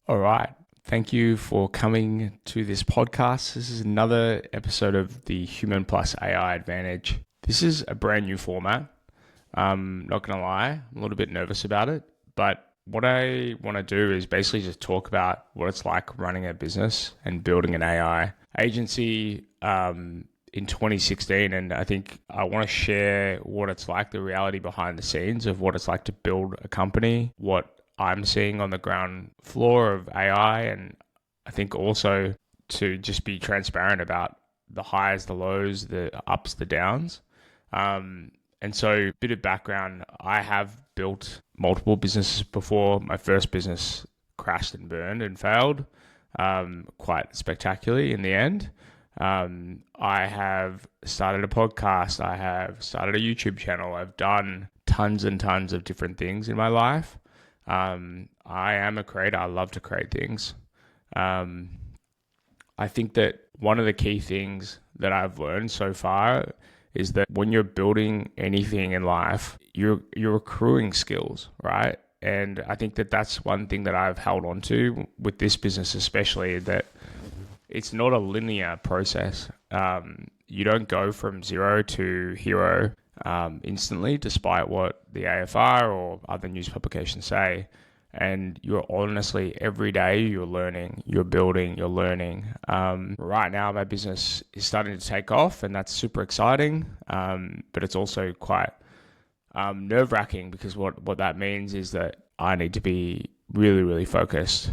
All right. Thank you for coming to this podcast. This is another episode of the Human Plus AI Advantage. This is a brand new format. Not going to lie, I'm a little bit nervous about it, but what I want to do is basically just talk about what it's like running a business and building an AI agency in 2016. And I think I want to share what it's like, the reality behind the scenes of what it's like to build a company, what I'm seeing on the ground floor of AI, and I think also to just be transparent about the highs, the lows, the ups, the downs. And so, a bit of background, I have built multiple businesses before. My first business crashed and burned and failed quite spectacularly in the end. I have started a podcast. I have started a YouTube channel. I've done tons and tons of different things in my life. I am a creator. I love to create things. I think that one of the key things that I've learned so far is that when you're building anything in life, you're accruing skills, right? And I think that that's one thing that I've held on to with this business, especially, that it's not a linear process. You don't go from zero to hero instantly, despite what the AFR or other news publications say. And you're honestly, every day you're learning, you're building, you're learning. Right now, my business is starting to take off, and that's super exciting. But it's also quite nerve-wracking, because what that means is that I need to be really, really focused.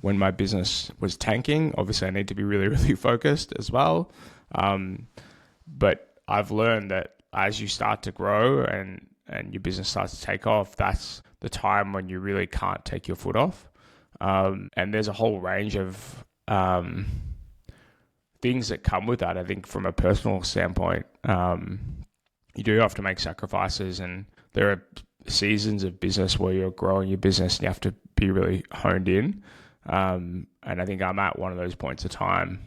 When my business was tanking, obviously I need to be really, really focused as well. But I've learned that as you start to grow and your business starts to take off, that's the time when you really can't take your foot off. And there's a whole range of things that come with that. I think from a personal standpoint, you do have to make sacrifices, and there are seasons of business where you're growing your business and you have to be really honed in. And I think I'm at one of those points of time.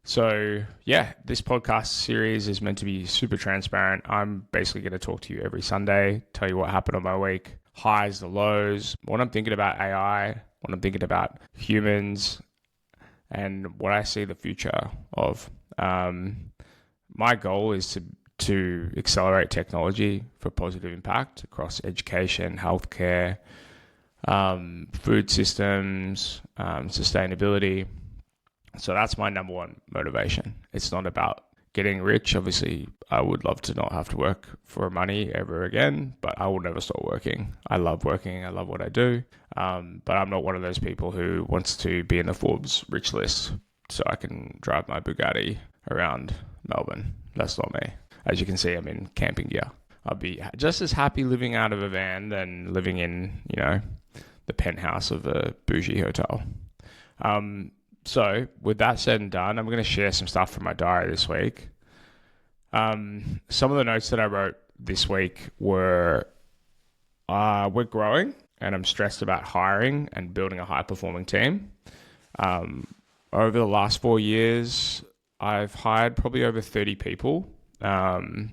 So yeah, this podcast series is meant to be super transparent. I'm basically going to talk to you every Sunday, tell you what happened on my week, highs, the lows, what I'm thinking about AI, what I'm thinking about humans, and what I see the future of. My goal is to accelerate technology for positive impact across education, healthcare, food systems, sustainability. So that's my number one motivation. It's not about getting rich. Obviously, I would love to not have to work for money ever again, but I will never stop working. I love working. I love what I do. But I'm not one of those people who wants to be in the Forbes rich list so I can drive my Bugatti around Melbourne. That's not me. As you can see, I'm in camping gear. I'll be just as happy living out of a van than living in, the penthouse of a bougie hotel. So with that said and done, I'm going to share some stuff from my diary this week. Some of the notes that I wrote this week were, we're growing and I'm stressed about hiring and building a high performing team. Over the last 4 years, I've hired probably over 30 people. Some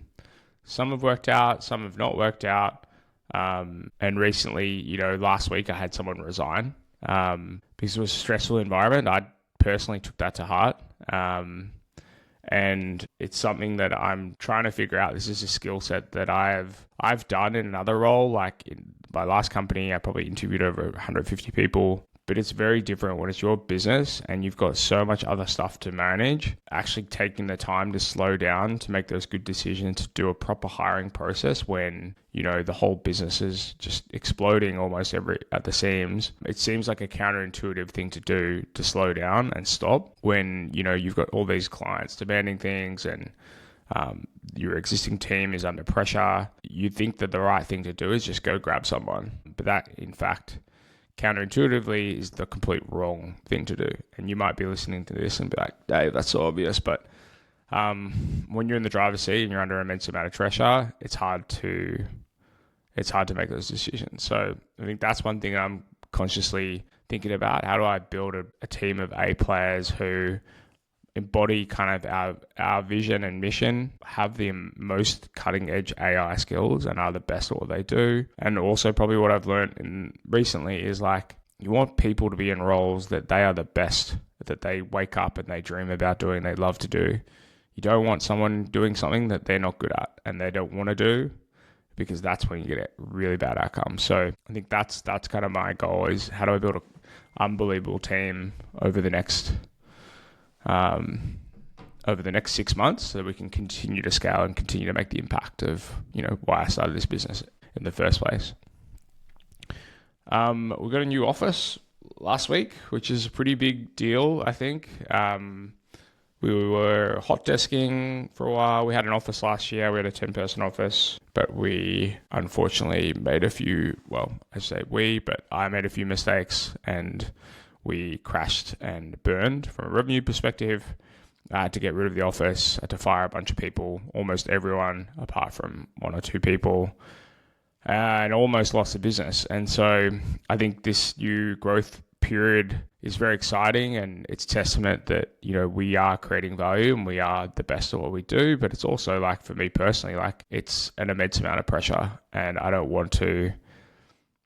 have worked out, some have not worked out. And recently, last week I had someone resign because it was a stressful environment. I personally took that to heart. And it's something that I'm trying to figure out. This is a skill set that I've done in another role. Like in my last company, I probably interviewed over 150 people. But it's very different when it's your business and you've got so much other stuff to manage. Actually taking the time to slow down, to make those good decisions, to do a proper hiring process when, the whole business is just exploding almost at the seams. It seems like a counterintuitive thing to do, to slow down and stop when, you've got all these clients demanding things and your existing team is under pressure. You think that the right thing to do is just go grab someone. But that, in fact, counterintuitively is the complete wrong thing to do. And you might be listening to this and be like, Dave, that's so obvious. But when you're in the driver's seat and you're under immense amount of pressure, it's hard to make those decisions. So I think that's one thing I'm consciously thinking about. How do I build a team of A players who embody kind of our vision and mission, have the most cutting edge AI skills and are the best at what they do. And also probably what I've learned recently is like, you want people to be in roles that they are the best, that they wake up and they dream about doing, they love to do. You don't want someone doing something that they're not good at and they don't want to do, because that's when you get really bad outcomes. So I think that's kind of my goal, is how do I build an unbelievable team over the next 6 months so that we can continue to scale and continue to make the impact of, why I started this business in the first place. We got a new office last week, which is a pretty big deal, I think. We were hot desking for a while. We had an office last year. We had a 10-person office, but we unfortunately made I made a few mistakes, and we crashed and burned from a revenue perspective. I had to get rid of the office. I had to fire a bunch of people, almost everyone apart from one or two people, and almost lost the business. And so I think this new growth period is very exciting, and it's testament that, we are creating value and we are the best at what we do. But it's also, like, for me personally, like, it's an immense amount of pressure, and I don't want to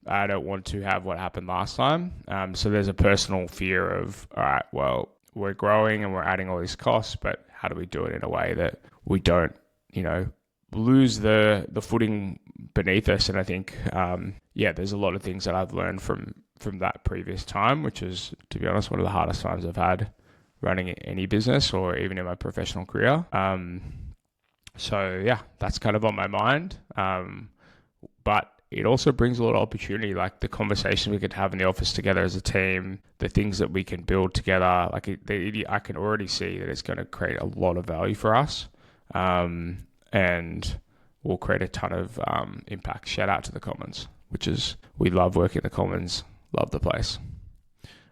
have what happened last time. So there's a personal fear of, all right, well, we're growing and we're adding all these costs, but how do we do it in a way that we don't, lose the footing beneath us? And I think, there's a lot of things that I've learned from that previous time, which is, to be honest, one of the hardest times I've had running any business or even in my professional career. So yeah, that's kind of on my mind. But it also brings a lot of opportunity, like the conversation we could have in the office together as a team, the things that we can build together. Like I can already see that it's going to create a lot of value for us. And will create a ton of impact. Shout out to the Commons, we love working in the Commons, love the place.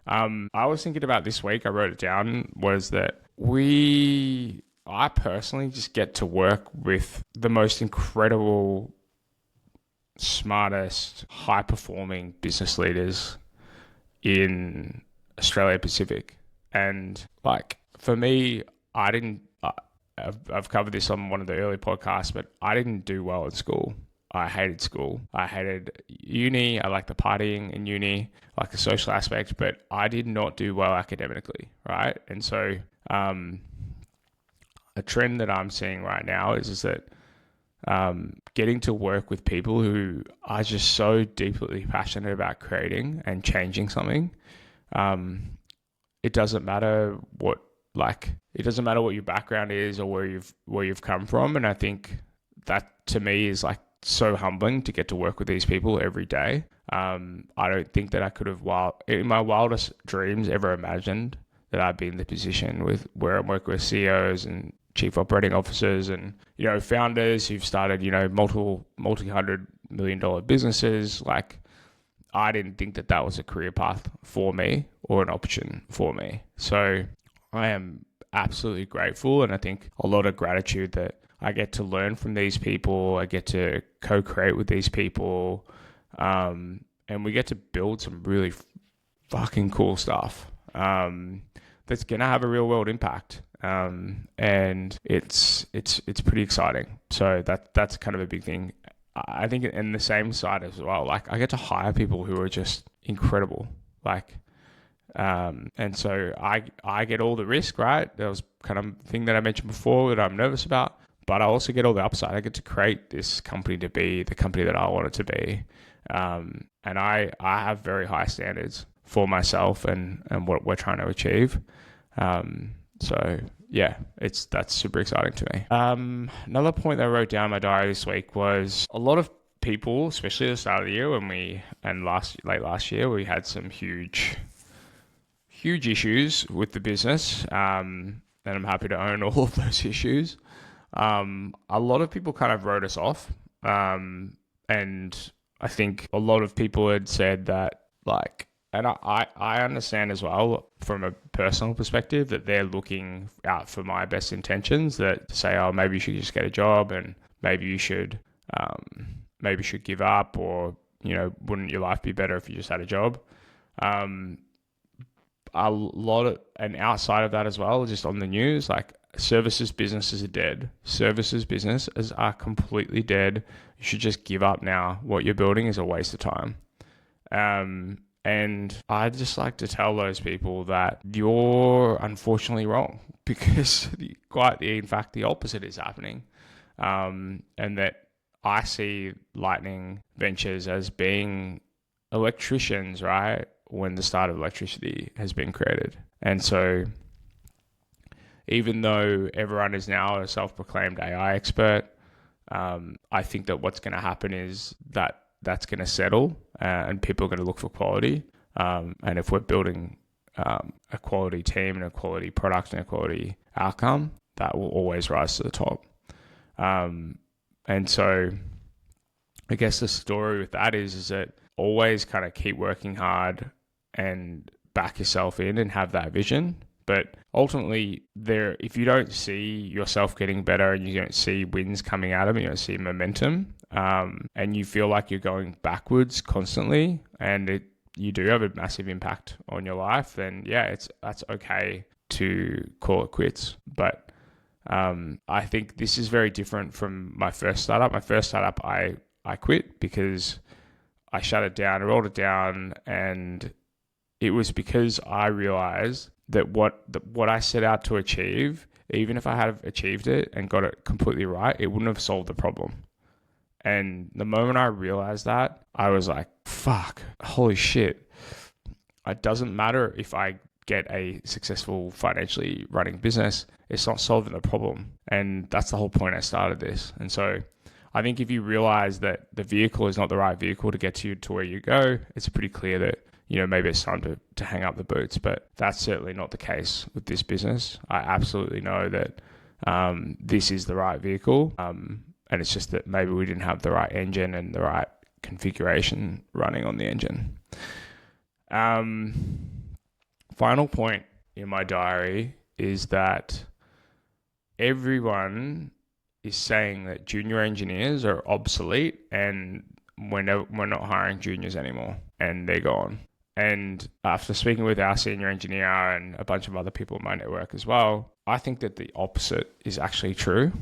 I was thinking about this week, I wrote it down, was that I personally just get to work with the most incredible, smartest, high-performing business leaders in Australia Pacific. And like, for me, I've covered this on one of the early podcasts, but I didn't do well at school. I hated school. I hated uni. I liked the partying in uni, like the social aspect, but I did not do well academically, right? And so a trend that I'm seeing right now is that getting to work with people who are just so deeply passionate about creating and changing something. It doesn't matter what your background is or where you've come from. And I think that, to me, is like so humbling to get to work with these people every day. I don't think that I could have, in my wildest dreams, ever imagined that I'd be in the position where I'm working with CEOs and chief operating officers and, founders who've started, multi-$100 million businesses. Like, I didn't think that was a career path for me or an option for me. So I am absolutely grateful, and I think a lot of gratitude that I get to learn from these people. I get to co-create with these people, and we get to build some really fucking cool stuff that's gonna have a real world impact. And it's pretty exciting. So that's kind of a big thing. I think in the same side as well, like, I get to hire people who are just incredible. Like, and so I get all the risk, right? That was kind of thing that I mentioned before that I'm nervous about, but I also get all the upside. I get to create this company to be the company that I want it to be. And I have very high standards for myself and what we're trying to achieve. So yeah, that's super exciting to me. Another point that I wrote down in my diary this week was a lot of people, especially at the start of the year late last year, we had some huge issues with the business. And I'm happy to own all of those issues. A lot of people kind of wrote us off. And I think a lot of people had said that, like, and I understand as well from a personal perspective that they're looking out for my best intentions, that say, oh, maybe you should just get a job and maybe you should give up, or, wouldn't your life be better if you just had a job? a lot of, and outside of that as well, just on the news, like services businesses are dead. Services businesses are completely dead. You should just give up now. What you're building is a waste of time. And I'd just like to tell those people that you're unfortunately wrong, because in fact, the opposite is happening. And that I see Lightning Ventures as being electricians, right? When the start of electricity has been created. And so even though everyone is now a self-proclaimed AI expert, I think that what's going to happen is that that's going to settle, and people are going to look for quality. And if we're building a quality team and a quality product and a quality outcome, that will always rise to the top. And so I guess the story with that is that always kind of keep working hard and back yourself in and have that vision. But ultimately, if you don't see yourself getting better and you don't see wins coming out of it, you don't see momentum, and you feel like you're going backwards constantly, and you do have a massive impact on your life, then yeah, that's okay to call it quits. But I think this is very different from my first startup. My first startup, I quit because I shut it down, I rolled it down, and it was because I realized that what I set out to achieve, even if I had achieved it and got it completely right, it wouldn't have solved the problem. And the moment I realized that, I was like, fuck, holy shit. It doesn't matter if I get a successful financially running business, it's not solving the problem. And that's the whole point I started this. And so I think if you realize that the vehicle is not the right vehicle to get you to where you go, it's pretty clear that, maybe it's time to hang up the boots. But that's certainly not the case with this business. I absolutely know that this is the right vehicle. And it's just that maybe we didn't have the right engine and the right configuration running on the engine. Final point in my diary is that everyone is saying that junior engineers are obsolete and we're not hiring juniors anymore, and they're gone. And after speaking with our senior engineer and a bunch of other people in my network as well, I think that the opposite is actually true.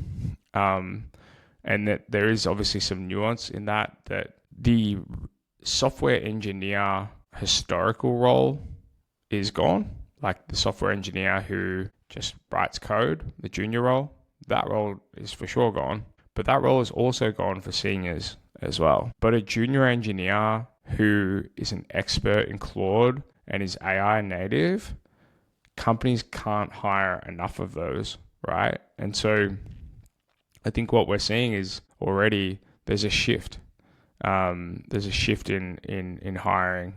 And that there is obviously some nuance in that the software engineer historical role is gone. Like the software engineer who just writes code, the junior role, that role is for sure gone. But that role is also gone for seniors as well. But a junior engineer who is an expert in Claude and is AI native, companies can't hire enough of those, right? And so I think what we're seeing is already there's a shift. There's a shift in hiring.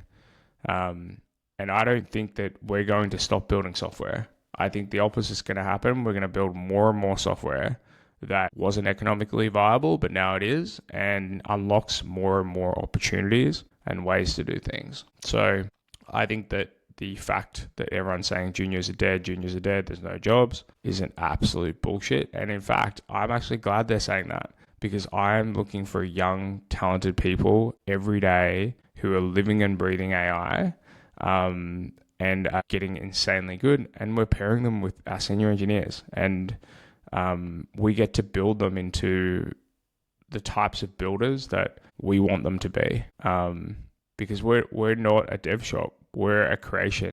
And I don't think that we're going to stop building software. I think the opposite is going to happen. We're going to build more and more software that wasn't economically viable, but now it is, and unlocks more and more opportunities and ways to do things. So I think that the fact that everyone's saying juniors are dead, there's no jobs, is an absolute bullshit. And in fact, I'm actually glad they're saying that, because I'm looking for young, talented people every day who are living and breathing AI, and are getting insanely good. And we're pairing them with our senior engineers, and we get to build them into the types of builders that we want them to be. Because we're not a dev shop, we're a creation